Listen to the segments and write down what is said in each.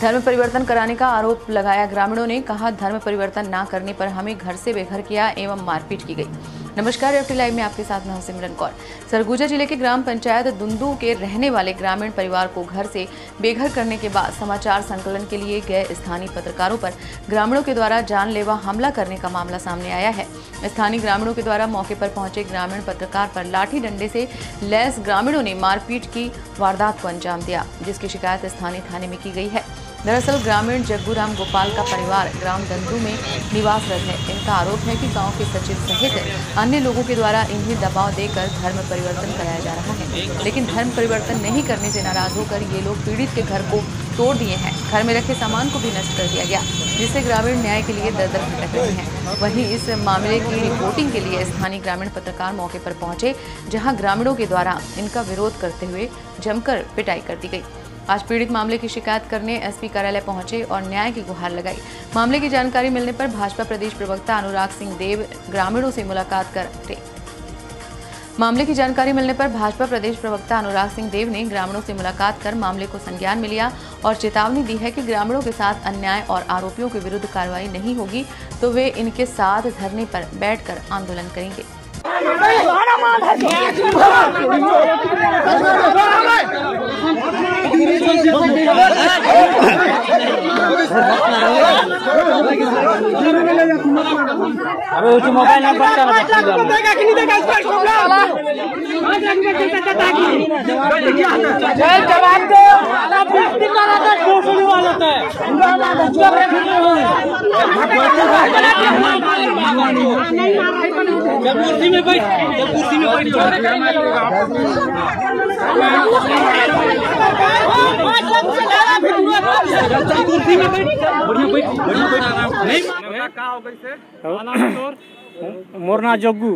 धर्म परिवर्तन कराने का आरोप लगाया। ग्रामीणों ने कहा, धर्म परिवर्तन न करने पर हमें घर से बेघर किया एवं मारपीट की गई। नमस्कार, एफटी लाइव में आपके साथ मैं हूं सिमरन कौर। सरगुजा जिले के ग्राम पंचायत दुंदू के रहने वाले ग्रामीण परिवार को घर से बेघर करने के बाद समाचार संकलन के लिए गए स्थानीय पत्रकारों पर ग्रामीणों के द्वारा जानलेवा हमला करने का मामला सामने आया है। स्थानीय ग्रामीणों के द्वारा मौके पर पहुंचे ग्रामीण पत्रकार पर लाठी डंडे से लैस ग्रामीणों ने मारपीट की वारदात को अंजाम दिया, जिसकी शिकायत स्थानीय थाने में की गई है। दरअसल ग्रामीण जग्गूराम गोपाल का परिवार ग्राम दंदू में निवासरत है। इनका आरोप है कि गांव के सचिव सहित अन्य लोगों के द्वारा इन्हें दबाव देकर धर्म परिवर्तन कराया जा रहा है, लेकिन धर्म परिवर्तन नहीं करने से नाराज होकर ये लोग पीड़ित के घर को तोड़ दिए हैं। घर में रखे सामान को भी नष्ट कर दिया गया, जिससे ग्रामीण न्याय के लिए दर-दर भटक रहे हैं। वहीं इस मामले की रिपोर्टिंग के लिए स्थानीय ग्रामीण पत्रकार मौके पर पहुंचे, जहां ग्रामीणों के द्वारा इनका विरोध करते हुए जमकर पिटाई कर दी गई। आज पीड़ित मामले की शिकायत करने एसपी कार्यालय पहुंचे और न्याय की गुहार लगाई। मामले की जानकारी मिलने पर भाजपा प्रदेश प्रवक्ता अनुराग सिंह देव ग्रामीणों से मुलाकात कर मामले की जानकारी मिलने पर भाजपा प्रदेश प्रवक्ता अनुराग सिंह देव ने ग्रामीणों से मुलाकात कर मामले को संज्ञान में लिया और चेतावनी दी है कि ग्रामीणों के साथ अन्याय और आरोपियों के विरुद्ध कार्रवाई नहीं होगी तो वे इनके साथ धरने पर बैठकर आंदोलन करेंगे। अबे उसी मोबाइल नंबर जवाब दो कुर्सी में बैठ मोरना जग्गू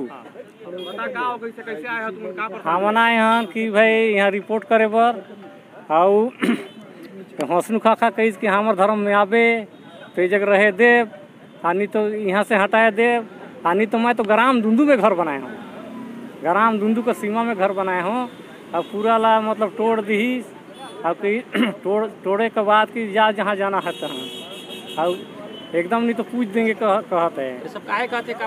हम आए हैं कि भाई यहाँ रिपोर्ट करे बर आउ हंसनू खाखा कही कि हमार धर्म में आवे तो जगह रहे देव आनी तो यहाँ से हटाए देव आनी तो मैं तो ग्राम दुंदू में घर बनाया हूँ, ग्राम दुंदू का सीमा में घर बनाया हूँ। अब पूरा ला मतलब तोड़ दी अब तोड़े के बाद कि जा जहाँ जाना है तहाँ अब एकदम नहीं तो पूछ देंगे कहते हैं सब काहे कहते हैं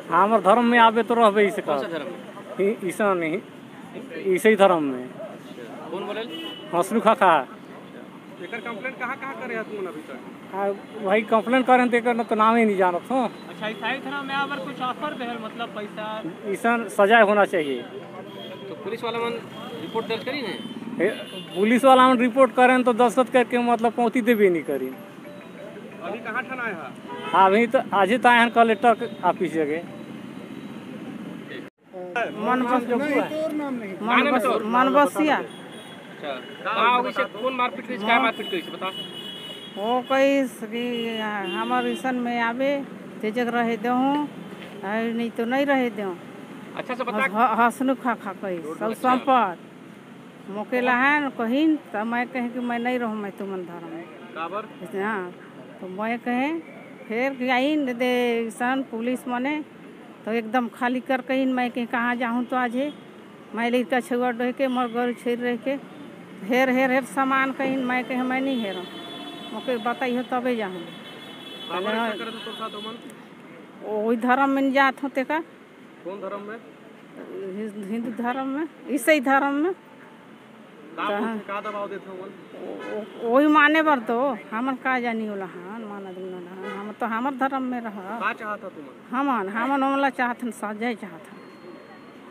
हमारे धर्म में आवे तो रहबे इसे कहते ईसा नहीं इसे ही धर्म में कौन बोले हंसनू खाखा कंप्लेंट कहाँ करे तुम अभी तक वही कंप्लेंट करें तो नाम ही नहीं जानत हूँ। अच्छा ईसाई धर्म में अगर कुछ ऑफर दे मतलब पैसा ईसा सजाए होना चाहिए तो पुलिस वाला मन रिपोर्ट दर्ज करी ने पुलिस वाला मन रिपोर्ट करें तो दस्तखत करके मतलब पहुँची देवे नहीं करी। अभी कहाँ थाना है? अभी तो आज ही तो आए हैं कलेक्टर ऑफिस जगह मनबसिया कौन मारपीट क्या मारपीट करी बता वो कही हमारे ईसन में आवे तेजक रहे दे नहीं तो नहीं रहे दे। अच्छा से बता हंसनू खाखा कही सब संपत मोकेला है कहीं तो मैं कहे कि मैं नहीं रहूँ, मैं तुमन धर्म हाँ तो मैं कहे फिर आई दे ईसन पुलिस मने तो एकदम खाली कर कहीं मैं कहीं कहाँ जाऊँ तो आज मैं लड़का छुआ डह के मोर घर छेड़ रह के हेर सामान कहीं मैं कहे मैं नहीं हेर मोके बताइए तबे जाऊँ। वही धर्म में जात होते का कौन धर्म में? हिंदू धर्म में ईसाई धर्म में का दबाव देते हो वही माने बर तो हमन का जानी होला हां माना दूना हम तो हमर धर्म में रहा का चाहता तुम हमन हमला चाहतन सजाए चाहत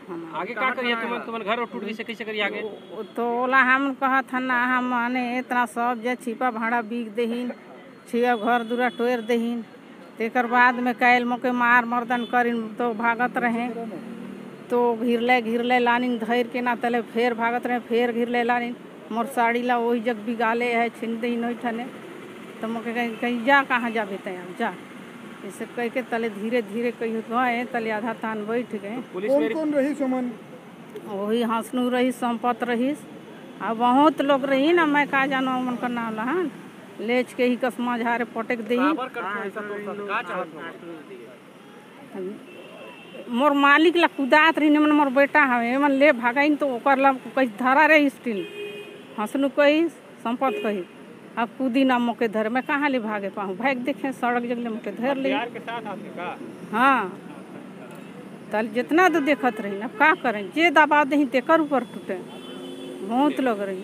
हम आगे का करिए तुम घर टूट गई से कैसे करिए आगे तो ओला हम कहत ना हम माने इतना सब जे छिपा भाड़ा बीक देहिन छिया घर दूरा टोर देहिन तेकर बाद में कैल मोके मार मर्दन करिन तो भागत रहे तो घिरले लानिन धैर के ना तले फेर भागत रहे फिर घिरले लानिन मोर साड़ी ला वही जग बिगाले है छिन दही नहीं ठने तो मोके कहीं जा कहाँ जाबे तैयार जा इसे कह के तले धीरे धीरे कही गए तले आधा तान बैठ गए। कौन रही सुमन वही हंसनू रही संपत रही अब बहुत लोग रही ना मैं का जानो मन का नाम लहन लेच के ही कसमा झारे पटक दी मोर मालिक ला कुदात रही मन मोर बेटा हवे मन ले भागाइन तो ओकर ला कहीं धरा रही स्टील हंसनू कही संपत कही अब कूदी ना मोके धर, मैं कहाँ ले भागे पाऊँ, भाग देखे सड़क जगले मोके धर ले। के साथ आपने का हाँ तल जितना तो देखत रही, अब का करें, जे दबाव दही तेकर ऊपर टूटे, बहुत लग रही।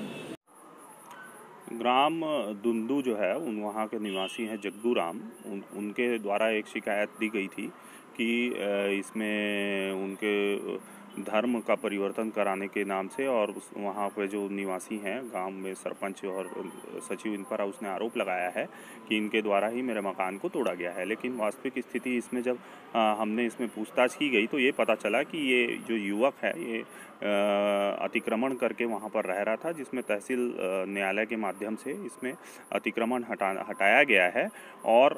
ग्राम दुंदू जो है वहाँ के निवासी हैं जग्गू राम, उनके द्वारा एक शिकायत दी गई थी कि इसमें उनके धर्म का परिवर्तन कराने के नाम से और वहाँ पे जो निवासी हैं गांव में सरपंच और सचिव, इन पर उसने आरोप लगाया है कि इनके द्वारा ही मेरे मकान को तोड़ा गया है। लेकिन वास्तविक स्थिति इसमें जब हमने इसमें पूछताछ की गई तो ये पता चला कि ये जो युवक है ये अतिक्रमण करके वहाँ पर रह रहा था, जिसमें तहसील न्यायालय के माध्यम से इसमें अतिक्रमण हटाया गया है। और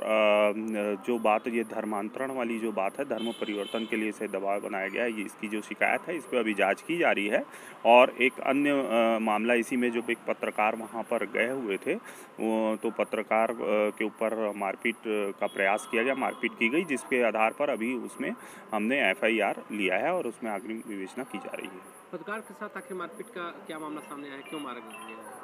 जो बात ये धर्मांतरण वाली जो बात है, धर्म परिवर्तन के लिए इसे दबाव बनाया गया है, ये इसकी जो शिकायत है इस पर अभी जांच की जा रही है। और एक अन्य मामला इसी में, जो एक पत्रकार वहाँ पर गए हुए थे तो पत्रकार के ऊपर मारपीट का प्रयास किया गया, मारपीट की गई, जिसके आधार पर अभी उसमें हमने FIR लिया है और उसमें अग्रिम विवेचना की जा रही है। पत्रकार के साथ आखिर मारपीट का क्या मामला सामने आया, क्यों मारा गया?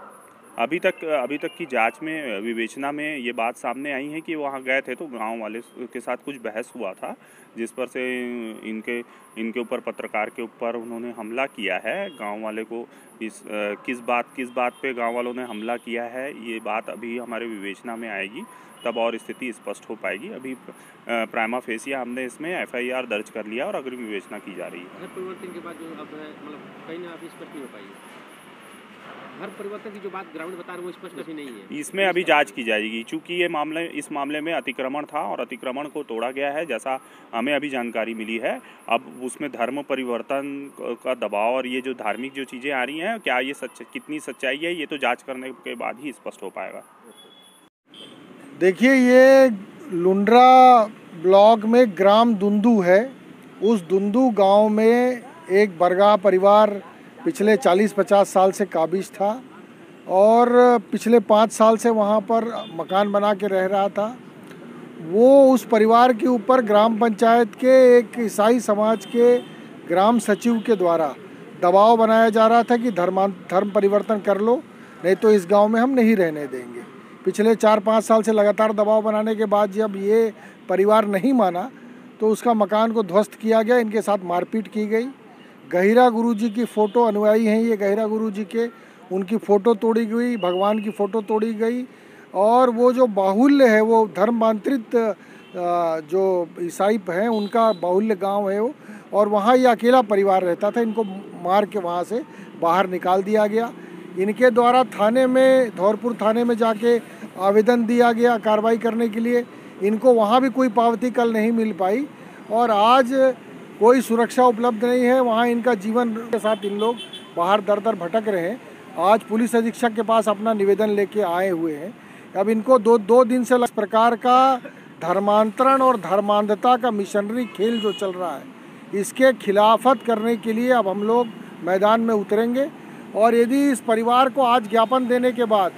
अभी तक की जांच में, विवेचना में ये बात सामने आई है कि वहाँ गए थे तो गांव वाले के साथ कुछ बहस हुआ था, जिस पर से इनके ऊपर, पत्रकार के ऊपर उन्होंने हमला किया है। गांव वाले को किस बात पे गांव वालों ने हमला किया है, ये बात अभी हमारे विवेचना में आएगी, तब और स्थिति स्पष्ट हो पाएगी। अभी प्राइमा फेसिया हमने इसमें FIR दर्ज कर लिया और अग्रिम विवेचना की जा रही है। परिवर्तन के बाद जो अब मतलब कहीं ना अभी स्पष्ट नहीं हो पाएगी, हर परिवर्तन की जो बात ग्रामीण बता रहे वो स्पष्ट अभी नहीं है। इसमें अभी जांच की जाएगी, क्योंकि इस मामले में अतिक्रमण था और अतिक्रमण को तोड़ा गया है, जैसा हमें अभी जानकारी मिली है। अब उसमें धर्म परिवर्तन का दबाव और ये जो धार्मिक जो चीज़ें आ रही हैं, क्या ये कितनी सच्चाई है, ये तो जांच करने के बाद ही स्पष्ट हो पाएगा। देखिए, ये लुंड्रा ब्लॉक में ग्राम दुंदू है। उस दुंदू गांव में एक बरगाह परिवार पिछले 40-50 साल से काबिज था और पिछले 5 साल से वहाँ पर मकान बना के रह रहा था। वो उस परिवार के ऊपर ग्राम पंचायत के एक ईसाई समाज के ग्राम सचिव के द्वारा दबाव बनाया जा रहा था कि धर्म परिवर्तन कर लो, नहीं तो इस गांव में हम नहीं रहने देंगे। पिछले 4-5 साल से लगातार दबाव बनाने के बाद जब ये परिवार नहीं माना तो उसका मकान को ध्वस्त किया गया, इनके साथ मारपीट की गई। गहिरा गुरुजी की फ़ोटो, अनुयायी हैं ये गहिरा गुरुजी के, उनकी फ़ोटो तोड़ी गई, भगवान की फ़ोटो तोड़ी गई। और वो जो बाहुल्य है, वो धर्मांतरित जो ईसाई हैं उनका बाहुल्य गांव है वो, और वहाँ ये अकेला परिवार रहता था। इनको मार के वहाँ से बाहर निकाल दिया गया। इनके द्वारा थाने में, धौरपुर थाने में जाके आवेदन दिया गया कार्रवाई करने के लिए। इनको वहाँ भी कोई पावती कल नहीं मिल पाई और आज कोई सुरक्षा उपलब्ध नहीं है। वहाँ इनका जीवन के साथ इन लोग बाहर दर दर भटक रहे हैं। आज पुलिस अधीक्षक के पास अपना निवेदन लेके आए हुए हैं। अब इनको दो दिन से इस प्रकार का धर्मांतरण और धर्मांधता का मिशनरी खेल जो चल रहा है, इसके खिलाफत करने के लिए अब हम लोग मैदान में उतरेंगे। और यदि इस परिवार को आज ज्ञापन देने के बाद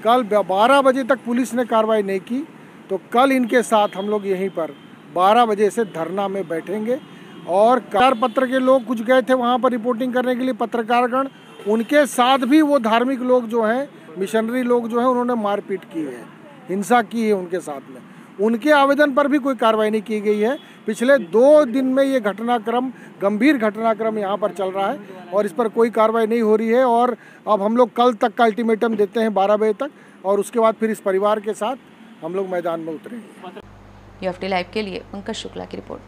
कल 12 बजे तक पुलिस ने कार्रवाई नहीं की तो कल इनके साथ हम लोग यहीं पर 12 बजे से धरना में बैठेंगे। और कार पत्र के लोग कुछ गए थे वहाँ पर रिपोर्टिंग करने के लिए, पत्रकारगण, उनके साथ भी वो धार्मिक लोग जो हैं, मिशनरी लोग जो हैं, उन्होंने मारपीट की है, हिंसा की है उनके साथ में। उनके आवेदन पर भी कोई कार्रवाई नहीं की गई है। पिछले 2 दिन में ये घटनाक्रम, गंभीर घटनाक्रम यहाँ पर चल रहा है और इस पर कोई कार्रवाई नहीं हो रही है। और अब हम लोग कल तक का अल्टीमेटम देते हैं 12 बजे तक, और उसके बाद फिर इस परिवार के साथ हम लोग मैदान में उतरेंगे। UFT लाइव के लिए पंकज शुक्ला की रिपोर्ट।